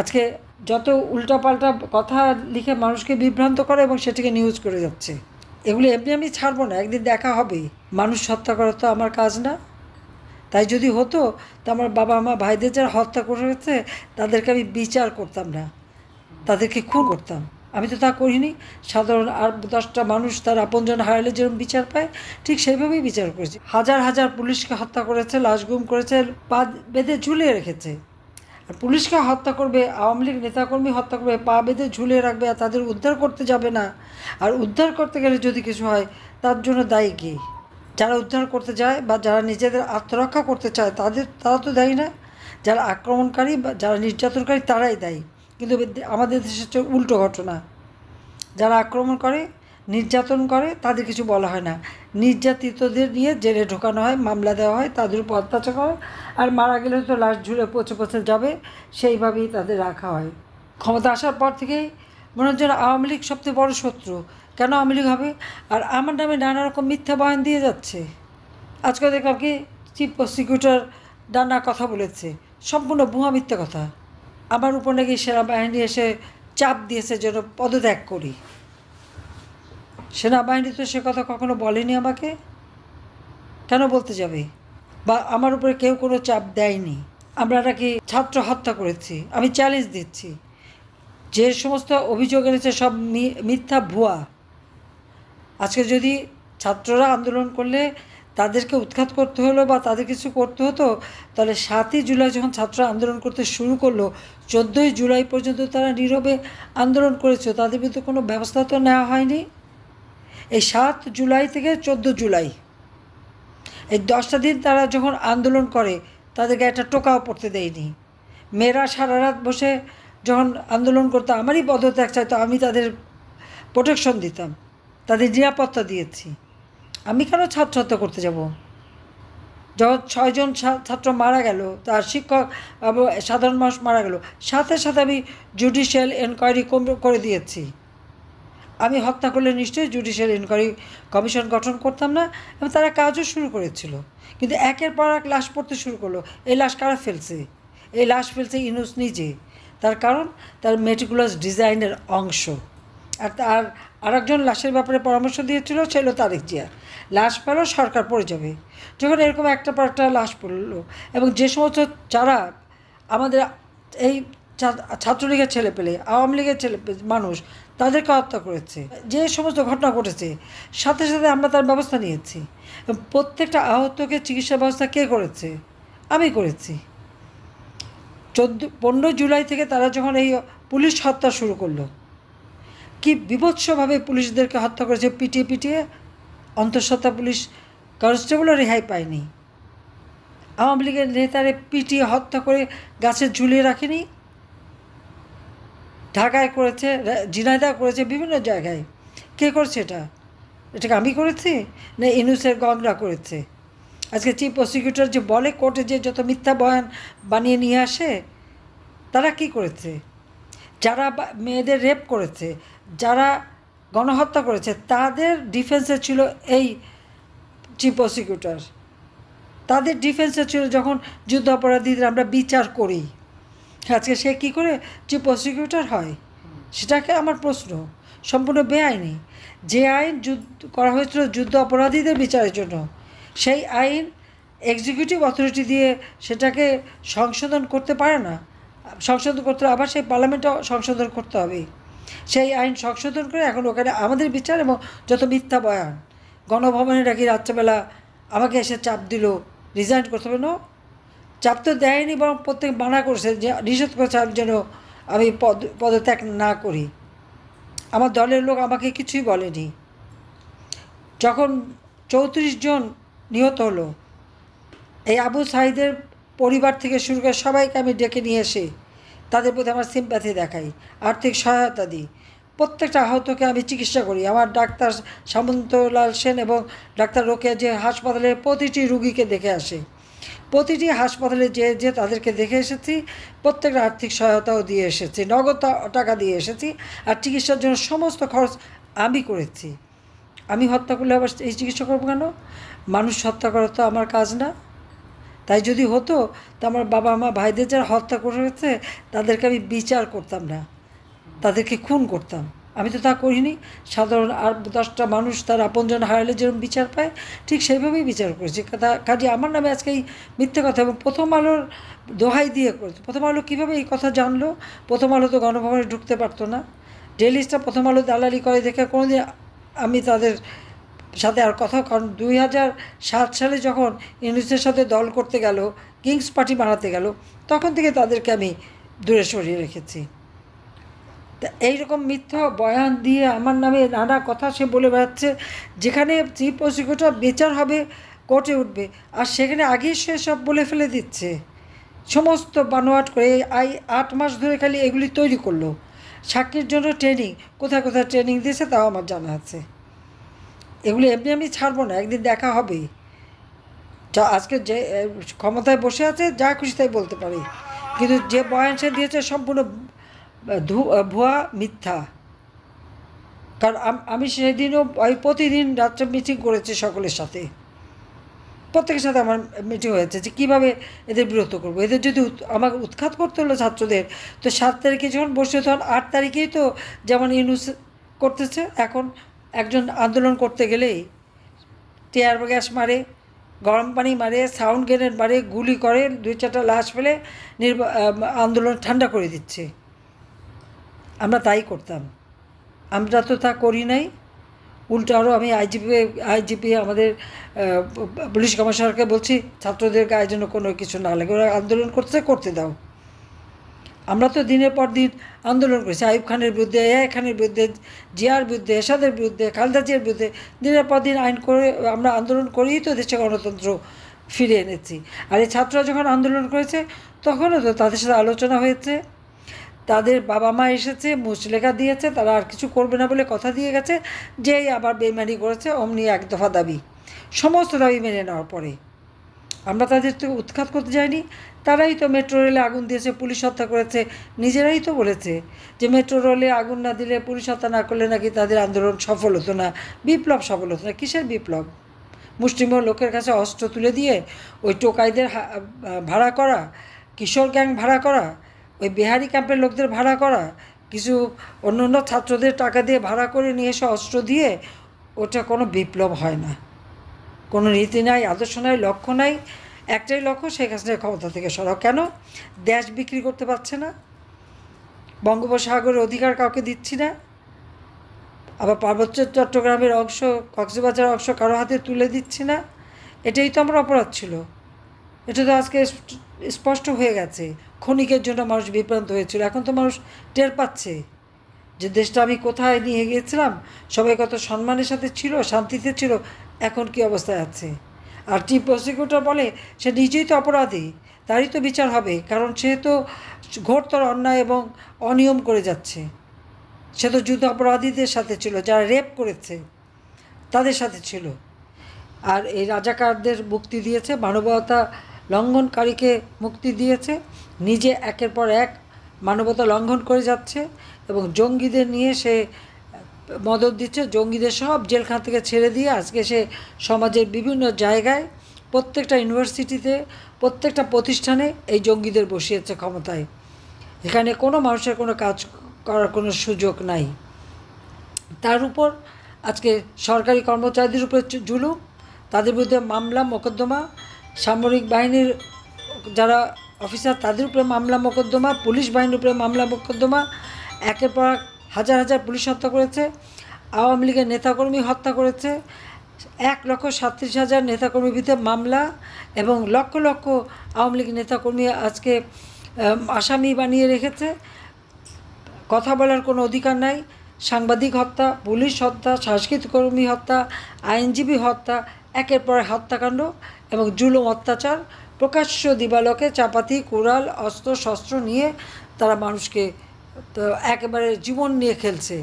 আজকে যত উল্টাপাল্টা কথা লিখে মানুষকে বিভ্রান্ত করে এবং সেটিকে নিউজ করে যাচ্ছে, এগুলি এমনি আমি ছাড়বো না, একদিন দেখা হবেই। মানুষ হত্যা করা তো আমার কাজ না। তাই যদি হতো তো আমার বাবা মা ভাইদের যারা হত্যা করেছে তাদেরকে আমি বিচার করতাম না, তাদেরকে খুন করতাম। আমি তো তা করিনি। সাধারণ আর 10টা মানুষ তার আপনজন হারালে যেরকম বিচার পায় ঠিক সেইভাবেই বিচার করেছি। হাজার হাজার পুলিশকে হত্যা করেছে, লাশ গুম করেছে, পা বেঁধে ঝুলিয়ে রেখেছে। আর পুলিশকে হত্যা করবে, আওয়ামী লীগ নেতাকর্মী হত্যা করবে, পা বেঁধে ঝুলিয়ে রাখবে, আর তাদের উদ্ধার করতে যাবে না। আর উদ্ধার করতে গেলে যদি কিছু হয় তার জন্য দায়ী কে? যারা উদ্ধার করতে যায় বা যারা নিজেদের আত্মরক্ষা করতে চায় তারা তো দায়ী না। যারা আক্রমণকারী বা যারা নির্যাতনকারী তারাই দায়ী। কিন্তু আমাদের দেশে হচ্ছে উল্টো ঘটনা। যারা আক্রমণ করে, নির্যাতন করে, তাদের কিছু বলা হয় না। নির্যাতিতদের নিয়ে জেলে ঢোকানো হয়, মামলা দেওয়া হয়, তাদের উপর অত্যাচার করে, আর মারা গেলে তো লাশ ঝুলে পচে পচে যাবে, সেইভাবেই তাদের রাখা হয়। ক্ষমতা আসার পর থেকেই মনে হচ্ছে আওয়ামী লীগ সবচেয়ে বড় শত্রু। কেন আওয়ামী লীগ হবে? আর আমার নামে নানা রকম মিথ্যা বয়ান দিয়ে যাচ্ছে। আজকে দেখলাম কি চিফ প্রসিকিউটর নানা কথা বলেছে, সম্পূর্ণ ভুয়া মিথ্যা কথা। আমার উপর নাকি সেনাবাহিনী এসে চাপ দিয়েছে যেন পদত্যাগ করি। সেনাবাহিনী তো সে কথা কখনো বলেনি আমাকে, কেন বলতে যাবে? বা আমার উপরে কেউ কোনো চাপ দেয়নি। আমরা নাকি ছাত্র হত্যা করেছি। আমি চ্যালেঞ্জ দিচ্ছি, যে সমস্ত অভিযোগ এনেছে সব মিথ্যা, ভুয়া। আজকে যদি ছাত্ররা আন্দোলন করলে তাদেরকে উৎখাত করতে হলো বা তাদের কিছু করতে হতো, তাহলে 7ই জুলাই যখন ছাত্ররা আন্দোলন করতে শুরু করলো, 14ই জুলাই পর্যন্ত তারা নীরবে আন্দোলন করেছে, তাদের বিরুদ্ধে কোনো ব্যবস্থা তো নেওয়া হয়নি। এই 7 জুলাই থেকে 14 জুলাই এই 10টা দিন তারা যখন আন্দোলন করে তাদেরকে একটা টোকাও পড়তে দেয়নি। মেয়েরা সারা রাত বসে যখন আন্দোলন করতো, আমারই পদত্যাগ চাইতো, আমি তাদের প্রোটেকশন দিতাম, তাদের নিরাপত্তা দিয়েছি। আমি কেন ছাত্র হত্যা করতে যাব? যখন 6 জন ছাত্র মারা গেল, তার শিক্ষক সাধারণ মানুষ মারা গেল, সাথে সাথে আমি জুডিশিয়াল এনকোয়ারি করে দিয়েছি। আমি হত্যা করলে নিশ্চয়ই জুডিশিয়াল এনকোয়ারি কমিশন গঠন করতাম না, এবং তারা কাজও শুরু করেছিল। কিন্তু একের পর এক লাশ পড়তে শুরু করলো। এই লাশ কারা ফেলছে? এই লাশ ফেলছে ইউনূস নিজে। তার কারণ তার মেটিকুলাস ডিজাইনের অংশ। আর আরেকজন লাশের ব্যাপারে পরামর্শ দিয়েছিল, ছিল তারেক জিয়া। লাশ পেল, সরকার পড়ে যাবে। যখন এরকম একটা পর একটা লাশ পড়লো, এবং যে সমস্ত যারা আমাদের এই ছাত্রলীগের ছেলে পেলে, আওয়ামী লীগের ছেলে মানুষ, তাদেরকে হত্যা করেছে, যে সমস্ত ঘটনা ঘটেছে, সাথে সাথে আমরা তার ব্যবস্থা নিয়েছি। প্রত্যেকটা আহতকে চিকিৎসা ব্যবস্থা কে করেছে? আমি করেছি। 15 জুলাই থেকে তারা যখন এই পুলিশ হত্যা শুরু করলো, কি বিভৎসভাবে পুলিশদেরকে হত্যা করেছে, পিটিয়ে পিটিয়ে। অন্তঃসত্ত্বা পুলিশ কনস্টেবলও রেহাই পায়নি। আওয়ামী লীগের নেতারে পিটিয়ে হত্যা করে গাছে ঝুলিয়ে রাখেনি। ঢাকায় করেছে, ঝিনাইদহ করেছে, বিভিন্ন জায়গায়। কে করছে এটাকে আমি করেছি না ইউনূসের গংরা করেছে? আজকে চিফ প্রসিকিউটর যে বলে কোর্টে যে যত মিথ্যা বয়ান বানিয়ে নিয়ে আসে, তারা কি করেছে? যারা মেয়েদের রেপ করেছে, যারা গণহত্যা করেছে, তাদের ডিফেন্সে ছিল এই চিফ প্রসিকিউটর। তাদের ডিফেন্সে ছিল যখন যুদ্ধ অপরাধীদের আমরা বিচার করি। আজকে সে কী করে চিফ প্রসিকিউটর হয়? সেটাকে আমার প্রশ্ন। সম্পূর্ণ বেআইনি। যে আইন করা হয়েছিল যুদ্ধ অপরাধীদের বিচারের জন্য, সেই আইন এক্সিকিউটিভ অথরিটি দিয়ে সেটাকে সংশোধন করতে পারে না। সংশোধন করতে আবার সেই পার্লামেন্টও সংশোধন করতে হবে। সেই আইন সংশোধন করে এখন ওখানে আমাদের বিচার এবং যত মিথ্যা বয়ান, গণভবনে নাকি রাত্রেবেলা আমাকে এসে চাপ দিল রিজাইন করতে হবে। না, চাপ তো দেয়নি, বরং প্রত্যেক মানা করছে, যে নিষেধ করেছে যেন আমি পদত্যাগ না করি। আমার দলের লোক আমাকে কিছুই বলেনি। যখন 34 জন নিহত হলো, এই আবু সাঈদের পরিবার থেকে শুরু করে সবাইকে আমি ডেকে নিয়ে এসে তাদের প্রতি আমার সিম্প্যাথি দেখাই, আর্থিক সহায়তা দিই। প্রত্যেকটা আহতকে আমি চিকিৎসা করি। আমার ডাক্তার সামন্তলাল সেন এবং ডাক্তার রোকেয়া যে হাসপাতালে প্রতিটি রুগীকে দেখে আসে, প্রতিটি হাসপাতালে যে তাদেরকে দেখে এসেছি, প্রত্যেকটা আর্থিক সহায়তাও দিয়ে এসেছি, নগদ টাকা দিয়ে এসেছি। আর চিকিৎসার জন্য সমস্ত খরচ আমি করেছি। আমি হত্যা করলে আবার এই চিকিৎসা করবো কেন? মানুষ হত্যা করা তো আমার কাজ না। তাই যদি হতো তো আমার বাবা মা ভাইদের যারা হত্যা করেছে তাদেরকে আমি বিচার করতাম না, তাদেরকে খুন করতাম। আমি তো তা করিনি। সাধারণ আর 10টা মানুষ তার আপনজন হারালে যেরকম বিচার পায় ঠিক সেইভাবেই বিচার করেছি। কাজে আমার নামে আজকে এই মিথ্যে কথা, এবং প্রথম আলোর দোহাই দিয়ে করেছে। প্রথম আলো কীভাবে এই কথা জানলো? প্রথম আলো তো গণভবনে ঢুকতে পারতো না। ডেইলি স্টার প্রথম আলো দালালি করে দেখে কোনোদিন আমি তাদের সাথে আর কথা, কারণ 2007 সালে যখন ইউনুসের সাথে দল করতে গেল, কিংস পার্টি বানাতে গেল, তখন থেকে তাদেরকে আমি দূরে সরিয়ে রেখেছি। তা এইরকম মিথ্যা বয়ান দিয়ে আমার নামে নানা কথা সে বলে বেড়াচ্ছে, যেখানে চিফ প্রসিকিউটর বিচার হবে, কোর্টে উঠবে, আর সেখানে আগেই সে সব বলে ফেলে দিচ্ছে। সমস্ত বানোয়াট করে 8 মাস ধরে খালি এগুলি তৈরি করলো। সাক্ষীর জন্য ট্রেনিং, কোথায় কোথায় ট্রেনিং দিয়েছে তাও আমার জানা আছে। এগুলি এমনি আমি ছাড়বো না, একদিন দেখা হবে। যা আজকে যে ক্ষমতায় বসে আছে যা খুশি তাই বলতে পারে, কিন্তু যে বয়ান সে দিয়েছে সম্পূর্ণ ভুয়া, মিথ্যা। কারণ আমি সেদিনও প্রতিদিন রাত্রে মিটিং করেছি সকলের সাথে, প্রত্যেকের সাথে আমার মিটিং হয়েছে যে কীভাবে এদের বিরত করবো। এদের যদি আমাকে উৎখাত করতে হলো ছাত্রদের, তো 7 তারিখে যখন বসে তখন 8 তারিখেই তো যেমন ইউনুস করতেছে। এখন একজন আন্দোলন করতে গেলেই টিয়ার গ্যাস মারে, গরম পানি মারে, সাউন্ড গ্রেনেড মারে, গুলি করে, 2-4টা লাশ ফেলে আন্দোলন ঠান্ডা করে দিচ্ছে। আমরা তাই করতাম, আমরা তো তা করি নাই। উল্টো আরও আমি আইজিপি আমাদের পুলিশ কমিশনারকে বলছি ছাত্রদের গায়ে যেন কোনো কিছু না লাগে, ওরা আন্দোলন করতে দাও। আমরা তো দিনের পর দিন আন্দোলন করেছি আইয়ুব খানের বিরুদ্ধে, এআই খানের বিরুদ্ধে, জিয়ার বিরুদ্ধে, এরশাদের বিরুদ্ধে, খালেদা জিয়ার বিরুদ্ধে দিনের পর দিন আইন করে আমরা আন্দোলন করেই তো দেশে গণতন্ত্র ফিরে এনেছি। আর এই ছাত্ররা যখন আন্দোলন করেছে তখনও তো তাদের সাথে আলোচনা হয়েছে, তাদের বাবা মা এসেছে, মুচলেখা দিয়েছে, তারা আর কিছু করবে না বলে কথা দিয়ে গেছে, যেই আবার বেইমানি করেছে অমনি 1 দফা দাবি, সমস্ত দাবি মেনে নেওয়ার পরে আমরা তাদের থেকে উৎখাত করতে যাইনি। তারাই তো মেট্রো রেলে আগুন দিয়েছে, পুলিশ হত্যা করেছে, নিজেরাই তো বলেছে যে মেট্রো রেলে আগুন না দিলে, পুলিশ হত্যা না করলে নাকি তাদের আন্দোলন সফল হতো না, বিপ্লব সফল হতো না। কিসের বিপ্লব? মুষ্টিমেয় লোকের কাছে অস্ত্র তুলে দিয়ে ওই টোকাইদের ভাড়া করা, কিশোর গ্যাং ভাড়া করা, ওই বিহারি ক্যাম্পের লোকদের ভাড়া করা, কিছু অন্য ছাত্রদের টাকা দিয়ে ভাড়া করে নিয়ে এসে অস্ত্র দিয়ে, ওটা কোনো বিপ্লব হয় না। কোনো নীতি নাই, আদর্শ নাই, লক্ষ্য নাই। একটাই লক্ষ্য, শেখ হাসিনার ক্ষমতা থেকে সরাও। কেন? দেশ বিক্রি করতে পারছে না, বঙ্গোপসাগরের অধিকার কাউকে দিচ্ছি না, আবার পার্বত্য চট্টগ্রামের অংশ, কক্সবাজার অংশ কারো হাতে তুলে দিচ্ছি না। এটাই তো আমার অপরাধ ছিল। এটা তো আজকে স্পষ্ট হয়ে গেছে। ক্ষণিকের জন্য মানুষ বিভ্রান্ত হয়েছিল, এখন তো মানুষ টের পাচ্ছে যে দেশটা আমি কোথায় নিয়ে গিয়েছিলাম, সবাই কত সম্মানের সাথে ছিল, শান্তিতে ছিল, এখন কি অবস্থায় আছে। আর চিফ প্রসিকিউটর বলে সে নিজেই তো অপরাধী, তারই তো বিচার হবে, কারণ সে তো ঘোরতর অন্যায় এবং অনিয়ম করে যাচ্ছে। সে তো যুদ্ধ অপরাধীদের সাথে ছিল, যারা রেপ করেছে তাদের সাথে ছিল। আর এই রাজাকারদের মুক্তি দিয়েছে, মানবতা লঙ্ঘনকারীকে মুক্তি দিয়েছে, নিজে একের পর এক মানবতা লঙ্ঘন করে যাচ্ছে, এবং জঙ্গিদের নিয়ে সে মদত দিচ্ছে। জঙ্গিদের সব জেলখানা থেকে ছেড়ে দিয়ে আজকে সে সমাজের বিভিন্ন জায়গায়, প্রত্যেকটা ইউনিভার্সিটিতে, প্রত্যেকটা প্রতিষ্ঠানে এই জঙ্গিদের বসিয়েছে ক্ষমতায়। এখানে কোনো মানুষের কোনো কাজ করার কোনো সুযোগ নাই। তার উপর আজকে সরকারি কর্মচারীদের উপরে জুলুম, তাদের বিরুদ্ধে মামলা মোকদ্দমা, সামরিক বাহিনীর যারা অফিসার তাদের উপরে মামলা মোকদ্দমা, পুলিশ বাহিনীর উপরে মামলা মোকদ্দমা, একের পর হাজার হাজার পুলিশ হত্যা করেছে, আওয়ামী লীগের নেতাকর্মী হত্যা করেছে, 1,37,000 নেতাকর্মীর বিরুদ্ধে মামলা, এবং লক্ষ লক্ষ আওয়ামী লীগ নেতাকর্মী আজকে আসামি বানিয়ে রেখেছে। কথা বলার কোনো অধিকার নাই। সাংবাদিক হত্যা, পুলিশ হত্যা, সাংস্কৃতিক কর্মী হত্যা, আইনজীবী হত্যা, একের পর হত্যাকাণ্ড এবং জুলুম অত্যাচার, প্রকাশ্য দিবালোকে চাপাতি, কুড়াল, অস্ত্র শস্ত্র নিয়ে তারা মানুষকে তো একেবারে জীবন নিয়ে খেলছে।